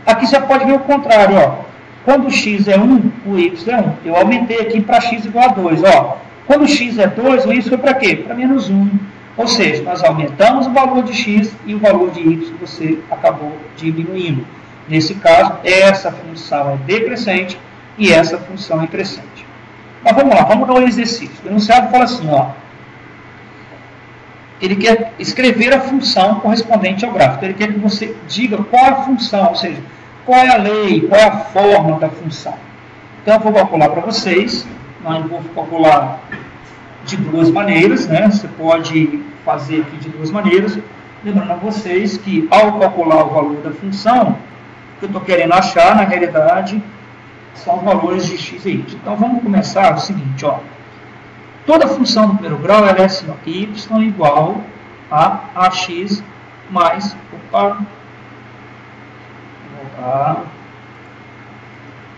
S1: Aqui você pode ver o contrário, ó. Quando x é 1, o y é 1. Eu aumentei aqui para x igual a 2, ó. Quando x é 2, o y foi para quê? Para menos 1. Ou seja, nós aumentamos o valor de x e o valor de y você acabou diminuindo. Nesse caso, essa função é decrescente e essa função é crescente. Mas vamos lá, vamos dar um exercício. O enunciado fala assim, ó. ele quer escrever a função correspondente ao gráfico. Ele quer que você diga qual a função, ou seja, qual é a lei, qual é a forma da função. Então, eu vou calcular para vocês. Eu vou calcular de duas maneiras, né? Você pode fazer aqui de duas maneiras. Lembrando a vocês que, ao calcular o valor da função, o que eu estou querendo achar, na realidade, são os valores de x e y. Então, vamos começar o seguinte, ó. Toda função do primeiro grau ela é assim, ó, y igual a ax mais...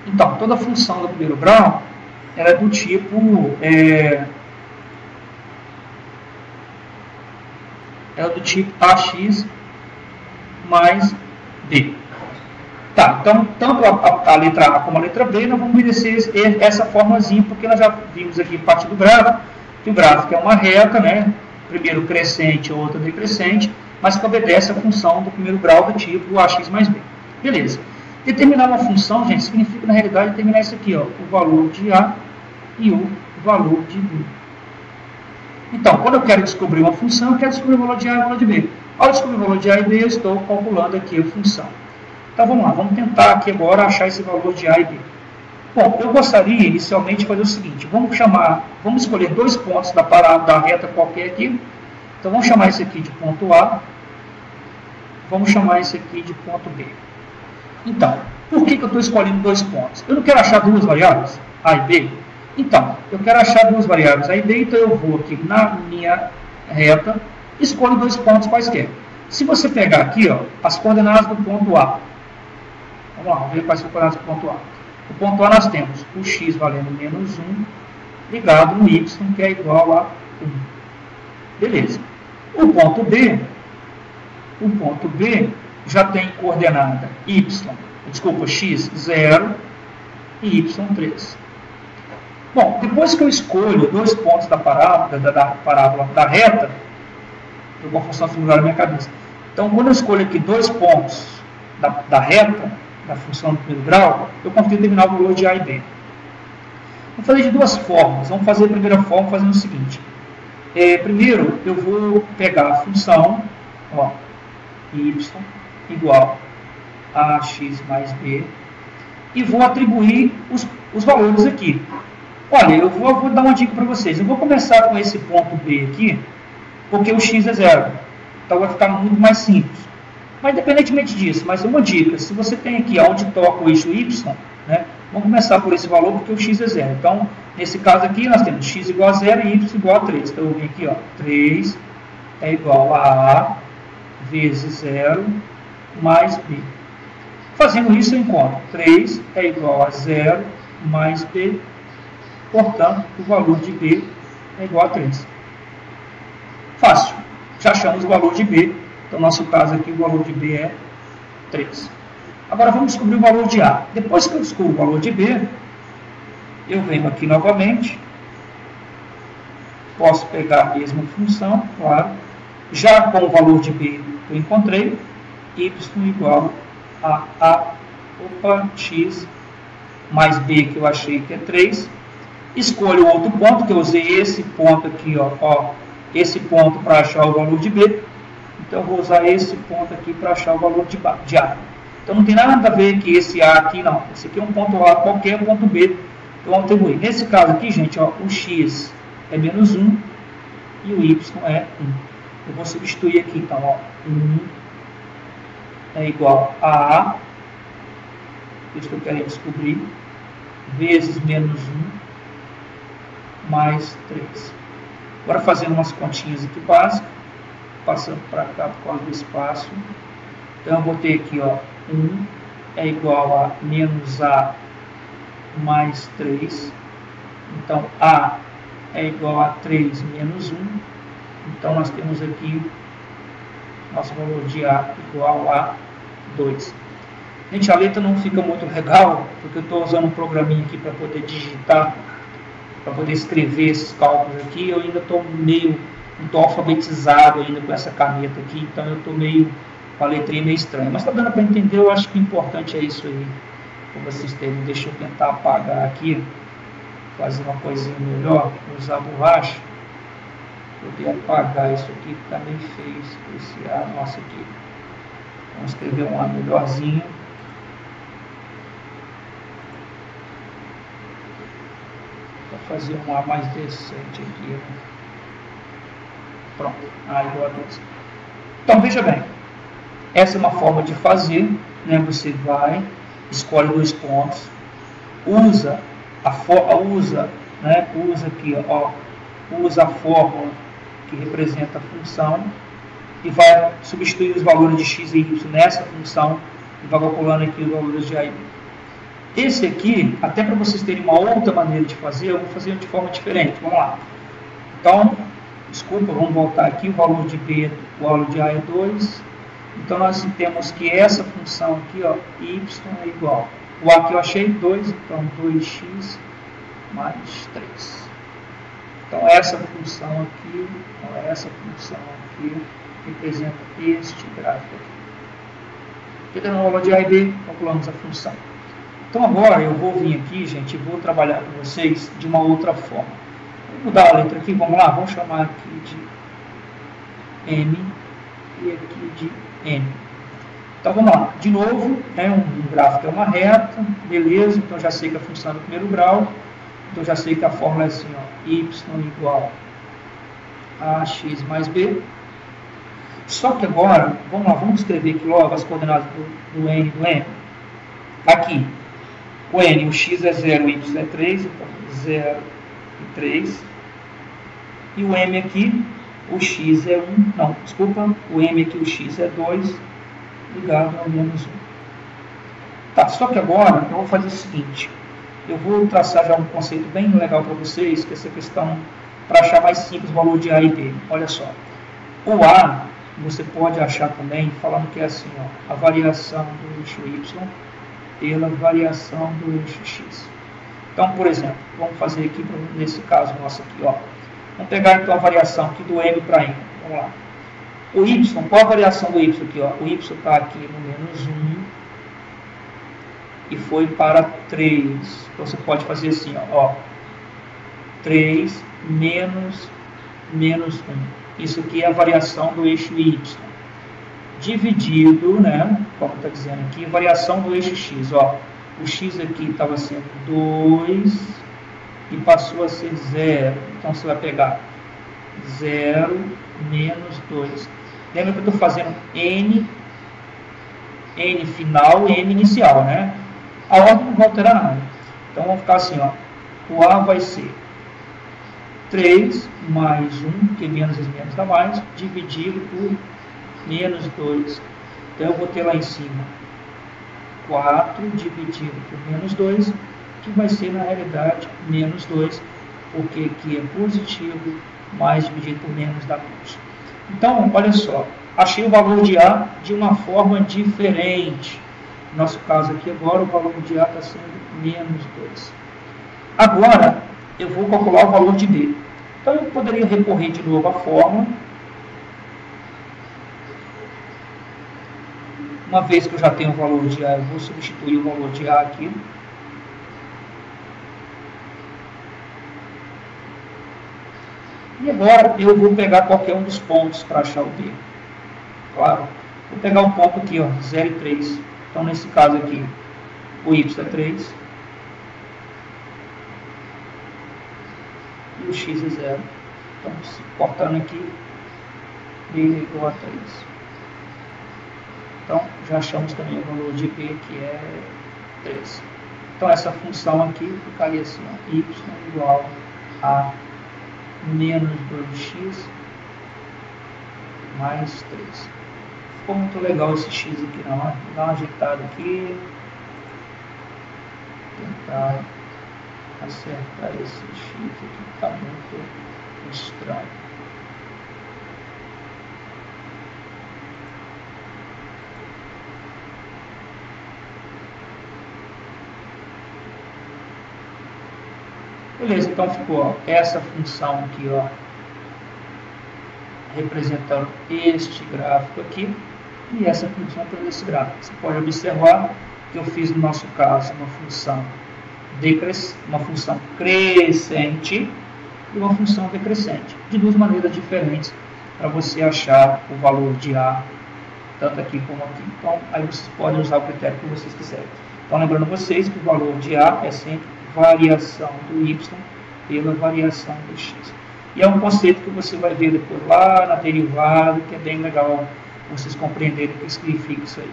S1: Então, toda função do primeiro grau ela é do tipo... é do tipo ax mais b. Tá, então, tanto a letra A como a letra B, nós vamos obedecer essa formazinha, porque nós já vimos aqui parte do gráfico, que o gráfico é uma reta, né? Primeiro crescente, outra decrescente, mas que obedece a função do primeiro grau do tipo ax mais b. Beleza. Determinar uma função, gente, significa, na realidade, determinar isso aqui, ó, o valor de A e o valor de B. Então, quando eu quero descobrir uma função, eu quero descobrir o valor de A e o valor de B. Ao descobrir o valor de A e B, eu estou calculando aqui a função. Então, vamos lá, vamos tentar aqui agora achar esse valor de A e B. Bom, eu gostaria inicialmente de fazer o seguinte, vamos escolher dois pontos da reta qualquer aqui. Então, vamos chamar esse aqui de ponto A, vamos chamar esse aqui de ponto B. Então, por que eu estou escolhendo dois pontos? Eu não quero achar duas variáveis, A e B. Então, eu quero achar duas variáveis A e B, então eu vou aqui na minha reta, escolho dois pontos quaisquer. Se você pegar aqui, ó, as coordenadas do ponto A, vamos lá, vamos ver quais são as coordenadas do ponto A. No ponto A nós temos o x valendo menos 1, ligado no y, que é igual a 1. Beleza. O ponto B já tem coordenada x 0 e y 3. Bom, depois que eu escolho dois pontos da parábola da reta, eu vou função figurar na minha cabeça. Então, quando eu escolho aqui dois pontos da reta, da função do primeiro grau, eu consigo determinar o valor de A e B. Vou fazer de duas formas. Vamos fazer a primeira forma fazendo o seguinte. Primeiro, eu vou pegar a função, ó, y igual a x mais b, e vou atribuir os valores aqui. Olha, eu vou dar uma dica para vocês. Eu vou começar com esse ponto B aqui, porque o x é 0. Então vai ficar muito mais simples. Mas independentemente disso, mais uma dica. Se você tem aqui onde toca o eixo y, né, vamos começar por esse valor, porque o x é 0. Então, nesse caso aqui, nós temos x igual a 0 e y igual a 3. Então eu venho aqui, ó, 3 é igual a A vezes 0 mais B. Fazendo isso, eu encontro 3 é igual a 0 mais B. Portanto, o valor de B é igual a 3. Fácil. Já achamos o valor de B. Então, no nosso caso aqui, o valor de B é 3. Agora, vamos descobrir o valor de A. Depois que eu descubro o valor de B, eu venho aqui novamente. Posso pegar a mesma função, claro. Já com o valor de B eu encontrei, y igual a x mais b, que eu achei que é 3. Escolho outro ponto, que eu usei esse ponto aqui, ó, esse ponto para achar o valor de B. Então, eu vou usar esse ponto aqui para achar o valor de A. Então, não tem nada a ver que esse A aqui, não. Esse aqui é um ponto A qualquer, ponto B. Então, vamos atribuir. Nesse caso aqui, gente, ó, o x é menos 1 e o y é 1. Eu vou substituir aqui, então, ó, 1 é igual a A, isso que eu quero descobrir, vezes menos 1, mais 3. Agora, fazendo umas continhas aqui básicas, passando para cá por causa do espaço. Então, eu vou ter aqui, ó, 1 é igual a menos A mais 3. Então, A é igual a 3 menos 1. Então, nós temos aqui nosso valor de A igual a 2. Gente, a letra não fica muito legal, porque eu estou usando um programinha aqui para poder digitar, para poder escrever esses cálculos aqui. Eu ainda estou não estou alfabetizado ainda com essa caneta aqui, então eu estou com a letrinha meio estranha. Mas está dando para entender, eu acho que o importante é isso aí, para vocês terem. Deixa eu tentar apagar aqui, fazer uma coisinha melhor, usar a borracha. poder apagar isso aqui, que está meio feio esse A nosso aqui. Vamos escrever um A melhorzinho. Para fazer um A mais decente aqui. Né? Pronto, A igual a 2. Então, veja bem. Essa é uma forma de fazer. Né? Você vai, escolhe 2 pontos, usa aqui, ó, usa a fórmula que representa a função e vai substituir os valores de x e y nessa função e vai calculando aqui os valores de a e b. Esse aqui, até para vocês terem uma outra maneira de fazer, eu vou fazer de forma diferente. Vamos lá. Então, desculpa, vamos voltar aqui. O valor de b, o valor de a é 2. Então, nós temos que essa função aqui, ó, y é igual. O a que eu achei 2, então 2x mais 3. Então, essa função aqui representa este gráfico aqui. Aqui no valor de a e b, calculamos a função. Então, agora eu vou vir aqui, gente, e vou trabalhar com vocês de uma outra forma. Vou mudar a letra aqui, vamos lá, vamos chamar aqui de M e aqui de N. Então, vamos lá. De novo, né, um gráfico é uma reta, beleza, então já sei que a função é do primeiro grau. Então, já sei que a fórmula é assim, ó, y igual a x mais b. Só que agora, vamos lá, vamos escrever aqui logo as coordenadas do n e do m. Aqui, o n, o x é 0, o y é 3, então 0 e 3. E o m aqui, o x é 1, não, desculpa, o m aqui, o x é 2, ligado ao menos 1. Tá, só que agora eu vou fazer o seguinte. Eu vou traçar já um conceito bem legal para vocês, que é essa questão, para achar mais simples o valor de a e b. Olha só. O a, você pode achar também, falando que é assim, ó, a variação do eixo y pela variação do eixo x. Então, por exemplo, vamos fazer aqui, nesse caso nosso aqui, ó. Vamos pegar então a variação aqui do m para n. Vamos lá. O y, qual a variação do y aqui? Ó? O y está aqui no menos 1 e foi para 3. Então, você pode fazer assim, ó. 3 menos 1. Isso aqui é a variação do eixo y. Dividido, né, como está dizendo aqui, variação do eixo x. Ó. O x aqui estava sendo 2 e passou a ser 0. Então, você vai pegar 0 menos 2. Lembra que eu estou fazendo n final e n inicial, né? A ordem não vai alterar nada. Então, vamos ficar assim, ó. O a vai ser 3 mais 1, que menos vezes menos dá mais, dividido por menos 2. Então, eu vou ter lá em cima 4 dividido por menos 2, que vai ser, na realidade, menos 2, porque aqui é positivo, mais dividido por menos dá menos. Então, olha só, achei o valor de A de uma forma diferente. No nosso caso aqui agora, o valor de A está sendo menos 2. Agora, eu vou calcular o valor de B. Então, eu poderia recorrer de novo à fórmula. Uma vez que eu já tenho o valor de A, eu vou substituir o valor de A aqui. E agora eu vou pegar qualquer um dos pontos para achar o B. Claro, vou pegar um ponto aqui, ó, 0 e 3. Então, nesse caso aqui, o y é 3. E o x é 0. Então, cortando aqui, b é igual a 3. Então, já achamos também o valor de b, que é 3. Então, essa função aqui ficaria assim, ó, y igual a menos 2x mais 3. Ficou muito legal esse x aqui, não. Vou dar uma ajeitada aqui. Tentar acertar esse x aqui, que está muito estranho. Beleza, então ficou, ó, essa função aqui, ó, representando este gráfico aqui, e essa função para esse gráfico. Você pode observar que eu fiz, no nosso caso, uma função crescente, e uma função decrescente, de duas maneiras diferentes para você achar o valor de A, tanto aqui como aqui. Então, aí vocês podem usar o critério que vocês quiserem. Então, lembrando vocês que o valor de A é sempre variação do Y pela variação do X. E é um conceito que você vai ver depois lá na derivada, que é bem legal vocês compreenderem o que significa isso aí.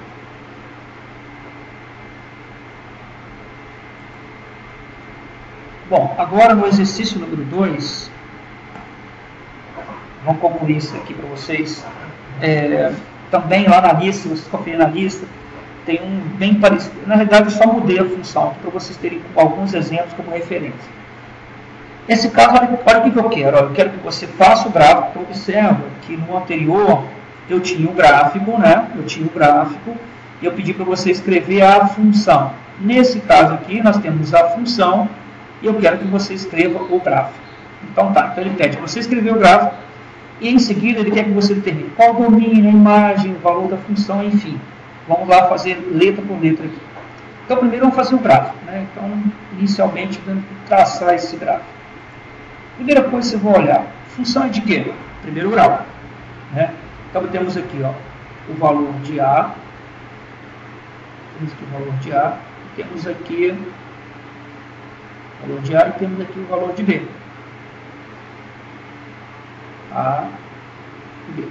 S1: Bom, agora no exercício número 2, vamos concluir isso aqui para vocês. Também lá na lista, se vocês conferirem na lista, tem um bem parecido. Na realidade, eu só mudei a função para vocês terem alguns exemplos como referência. Nesse caso, olha o que eu quero. Eu quero que você faça o gráfico. Observa que no anterior eu tinha o gráfico, né? E eu pedi para você escrever a função. Nesse caso aqui, nós temos a função e eu quero que você escreva o gráfico. Então tá, então ele pede que você escrever o gráfico e em seguida ele quer que você determine qual o domínio, a imagem, o valor da função, enfim. Vamos lá fazer letra por letra aqui. Então primeiro vamos fazer o gráfico, né? Então inicialmente vamos traçar esse gráfico. Primeira coisa que você vai olhar, função é de quê? Primeiro grau, né? Então temos aqui, ó, o valor de A, temos aqui o valor de A, temos aqui o valor de A e temos aqui o valor de B. A e B.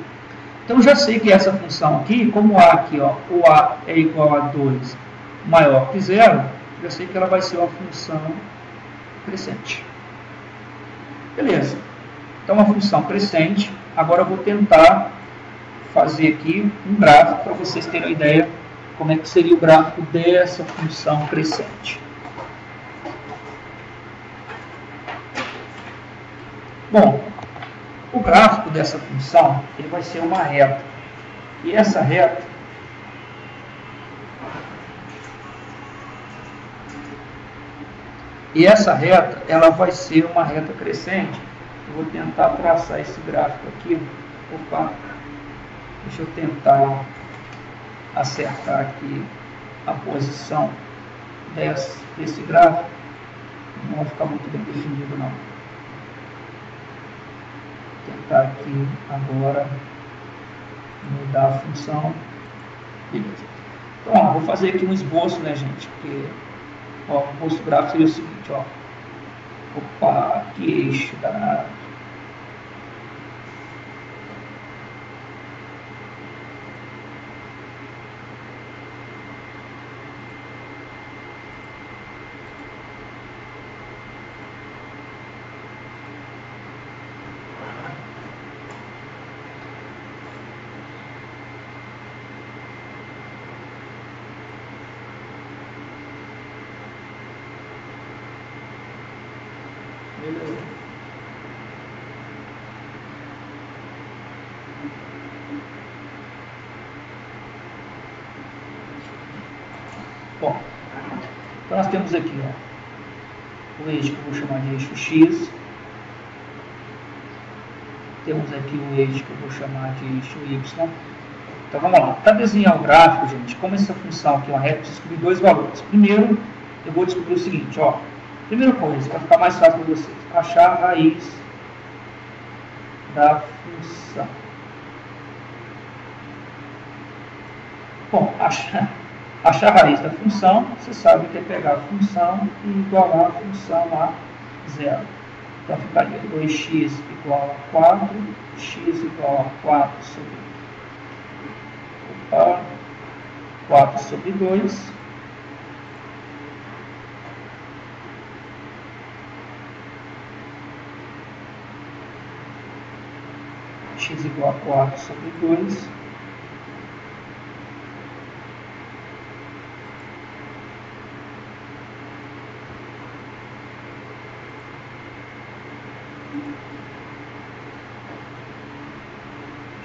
S1: Então já sei que essa função aqui, como A aqui, ó, o A é igual a 2 maior que 0, já sei que ela vai ser uma função crescente. Beleza. Então uma função crescente. Agora eu vou tentar fazer aqui um gráfico para vocês terem uma ideia como é que seria o gráfico dessa função crescente. Bom, o gráfico dessa função ele vai ser uma reta. E essa reta ela vai ser uma reta crescente. Eu vou tentar traçar esse gráfico aqui. Opa, deixa eu tentar acertar aqui a posição desse gráfico. Não vai ficar muito bem definido não. Vou tentar aqui agora mudar a função. Beleza. Então, ó, vou fazer aqui um esboço, né, gente? Porque ó, o esboço gráfico seria o seguinte, ó. Opa, que eixo danado. Bom, então nós temos aqui ó, o eixo que eu vou chamar de eixo X. Temos aqui o eixo que eu vou chamar de eixo Y. Então vamos lá. Para desenhar o gráfico, gente, como essa função aqui é uma reta, eu preciso descobrir dois valores. Primeiro, eu vou descobrir o seguinte, ó. Primeira coisa, para ficar mais fácil para vocês, achar a raiz da função. Bom, achar a raiz da função, você sabe que é pegar a função e igualar a função a zero. Então ficaria 2x igual a 4, x igual a 4 sobre 2. X igual a 4 sobre 2.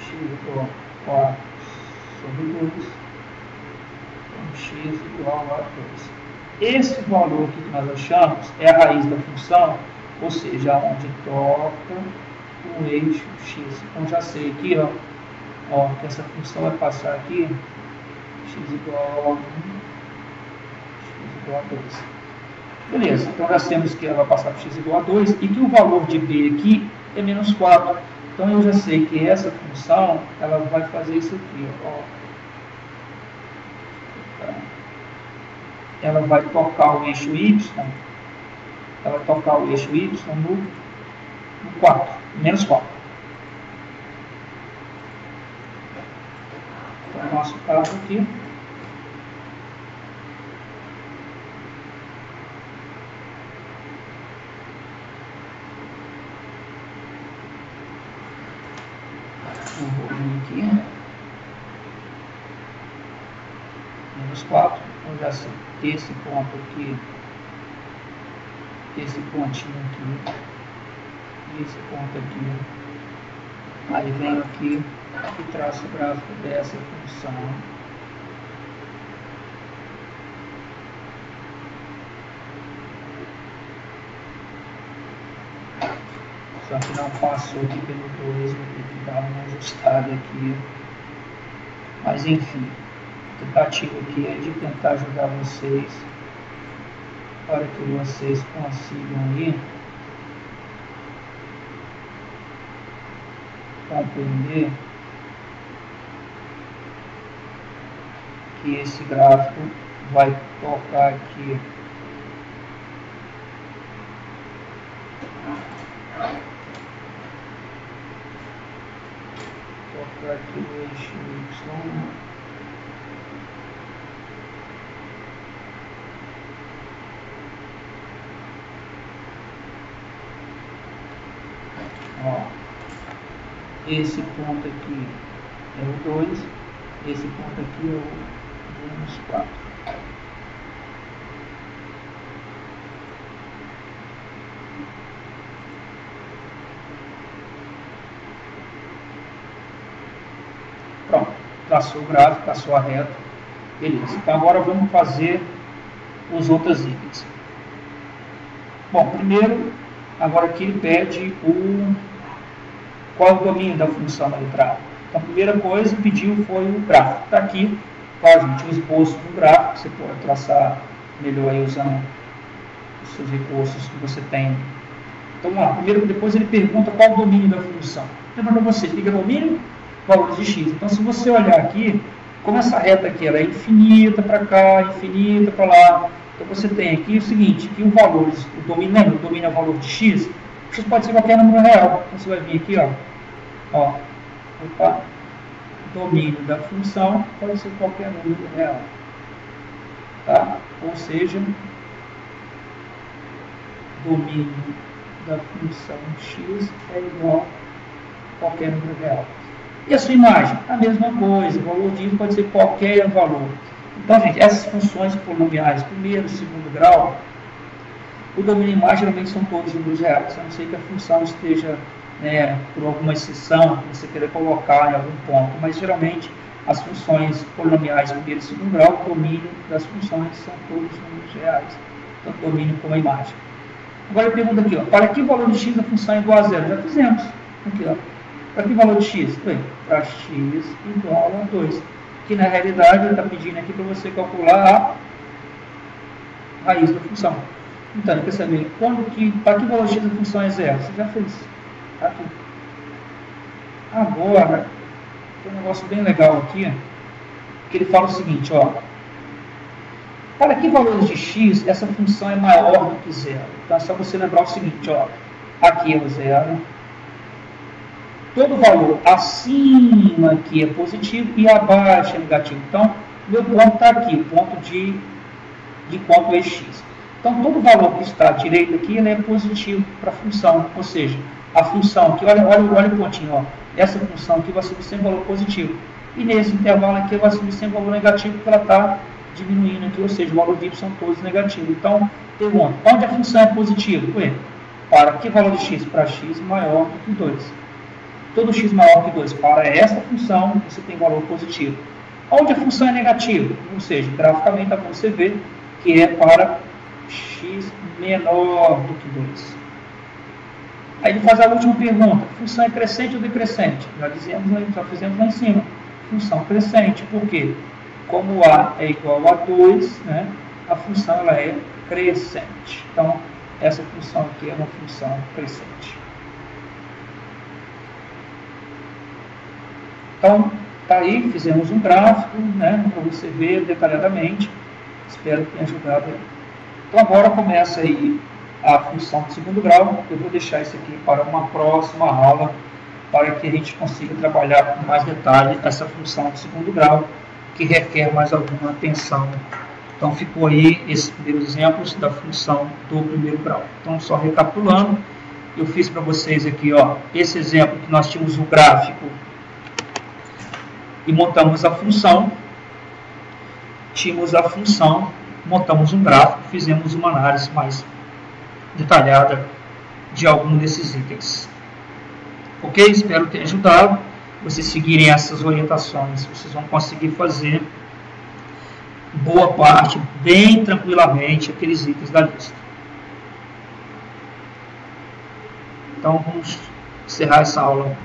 S1: X igual a 4 sobre 2. Então, x igual a 2. Esse valor aqui que nós achamos é a raiz da função, ou seja, onde toca o eixo x. Então já sei aqui, ó, que essa função vai passar aqui, x igual a 1, x igual a 2. Beleza, então já temos que ela vai passar por x igual a 2 e que o valor de b aqui é menos 4. Então eu já sei que essa função ela vai fazer isso aqui. Ó. Ela vai tocar o eixo y, ela vai tocar o eixo y no 4, menos 4. Então, no nosso caso aqui, eu vou vir aqui, menos 4, então já sei esse ponto aqui, esse pontinho aqui, e esse ponto aqui. Aí venho aqui e traço o gráfico dessa função. Só que não passou aqui pelo 2, vou ter que dar uma ajustada aqui. Mas enfim, a tentativa aqui é de tentar ajudar vocês para que vocês consigam aí compreender que esse gráfico vai tocar aqui o eixo Y. Ó, esse ponto aqui é o 2, esse ponto aqui é o menos 4. Pronto, traçou o gráfico, traçou a reta. Beleza, então agora vamos fazer os outros itens. Bom, primeiro, agora aqui ele pede qual é o domínio da função na letra A. Então, a primeira coisa que pediu foi o gráfico. Está aqui, tá, gente, o esboço do gráfico, você pode traçar melhor aí usando os seus recursos que você tem. Então, vamos lá. Primeiro, depois ele pergunta qual é o domínio da função. Lembra para você, liga domínio, valores de x. Então, se você olhar aqui, como essa reta aqui ela é infinita para cá, infinita para lá, então você tem aqui o seguinte, que o valor, o domínio, lembra, o domínio é o valor de x, x pode ser qualquer número real. Então você vai vir aqui, ó, opa, domínio da função pode ser qualquer número real. Tá? Ou seja, domínio da função x é igual a qualquer número real. E a sua imagem? A mesma coisa, o valor de y pode ser qualquer valor. Então, gente, essas funções polinomiais, primeiro e segundo grau, o domínio da imagem geralmente são todos números reais, a não ser que a função esteja, por alguma exceção, que você queira colocar em algum ponto, mas geralmente as funções polinomiais primeiro e segundo grau, o domínio das funções são todos números reais, tanto domínio como a imagem. Agora ele pergunta aqui, para que valor de x a função é igual a zero? Já fizemos. Aqui, para que valor de x? Para x igual a 2. Que na realidade ele está pedindo aqui para você calcular a raiz da função. Então, ele quer saber para que valor de x a função é zero? Você já fez. Aqui. Agora, tem um negócio bem legal aqui, que ele fala o seguinte, para que valores de x essa função é maior do que zero? Então, é só você lembrar o seguinte, aqui é o zero, todo valor acima aqui é positivo e abaixo é negativo. Então, meu ponto está aqui, o ponto de quanto é x. Então, todo valor que está à direita aqui ele é positivo para a função, ou seja, a função aqui, olha o pontinho, essa função aqui vai subir sempre valor positivo. E nesse intervalo aqui vai subir sempre valor negativo, porque ela está diminuindo aqui, ou seja, o valor de y são todos negativos. Então, pergunta, onde a função é positiva? Para que valor de x? Para x maior do que 2. Todo x maior que 2 para essa função, você tem valor positivo. Onde a função é negativa? Ou seja, graficamente dá para você ver que é para x menor do que 2. Aí ele faz a última pergunta, função é crescente ou decrescente? Já fizemos lá em cima, função crescente, por quê? Como a é igual a 2, a função ela é crescente. Então, essa função aqui é uma função crescente. Então, tá aí, fizemos um gráfico, né, para você ver detalhadamente. Espero que tenha ajudado aí. Então, agora começa aí a função de segundo grau. Eu vou deixar isso aqui para uma próxima aula, para que a gente consiga trabalhar com mais detalhe essa função de segundo grau, que requer mais alguma atenção. Então, ficou aí esses primeiros exemplos da função do primeiro grau. Então, só recapitulando, eu fiz para vocês aqui, ó, esse exemplo que nós tínhamos o gráfico e montamos a função, montamos um gráfico, fizemos uma análise mais detalhada de algum desses itens. Ok? Espero ter ajudado. Vocês seguirem essas orientações, vocês vão conseguir fazer boa parte, bem tranquilamente, aqueles itens da lista. Então, vamos encerrar essa aula